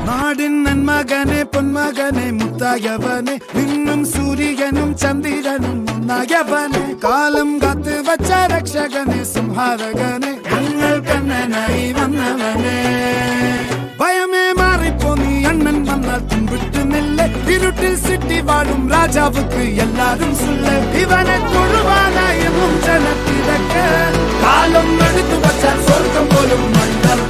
നാടിൻ നന്മകനെ പൊന്മകനെ മുത്തായവനെ നിന്നും സൂര്യനും ചന്ദ്രനും ഒന്നായവനെ കാലം കാത്ത് വച്ച രക്ഷകനെ സംഹാരകനെ ഞങ്ങൾ കണ്ണനായി വന്നവനെ ഭയമേ മാറിപ്പോ നീ അണ്ണൻ വന്നാൽ തുമ്പിട്ട് നില്ല ഇരുട്ടിൽ സിറ്റി വാഴും രാജാവുക്ക് എല്ലാരും സുല്ല ഇവനെ തൊഴുവാനായും ജനത്തിരക്ക് കാലം എടുത്തു വച്ചാൽ സ്വർഗം പോലും മണ്ണൽ